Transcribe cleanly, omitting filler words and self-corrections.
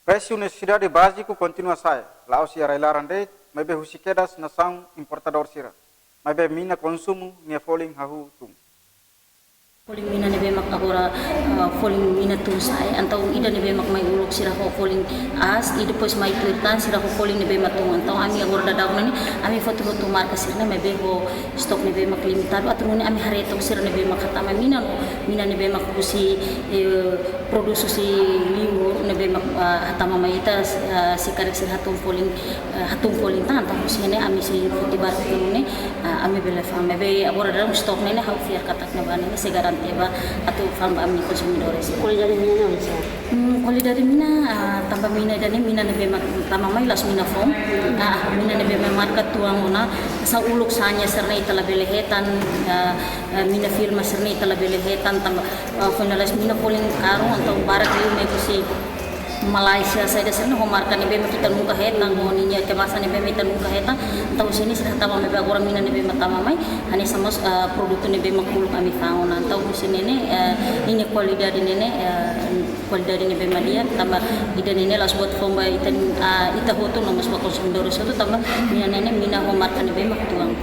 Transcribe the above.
Preço necessidade básico continua sai. Lá o sira ilarande, mas be husikedas nação importador sira. Mas be mina consumo nia falling hahu tum. Falling mina ni bemak agora falling mina tu sai antau ida ni bemak mai ulok sira ko falling as e depois mai tuirtan sira ko falling ni bemak tu antau ami agora dadak ni ami foto-foto marka sira mai be ho stok ni bemak limitado atau ni ami haretok sira ni bemak kata mina ni bemak busi produksi si liur ni bemak hatama mai ita si karek sira hatung falling tan antau busi ni ami si foto bar ni ami bela fam be agora dalam stok ni hau fiar katak na bani ni segara tiba atau farm amni consumidores. Kulit dari mina bisa. Kulit dari mina tambah mina dan mina nebe tama mai las mina form. Mina nebe marka tuang ona sa uluk sanya serna itala belehetan mina firma serna itala belehetan tambah finalis mina poling karung atau barak liu negosi Malaysia saya dasarnya homarkan nebe kita muka hetang ninya kemasan nebe kita muka hetang tahu sini sudah tahu nebe orang mina nebe matama mai hani sama produk nebe makul kami tahu tahu sini ini kualitas nebe madia tambah ida nene las buat form ita hotu nama sebuah konsumidor itu tambah mina homarkan nebe mak tuang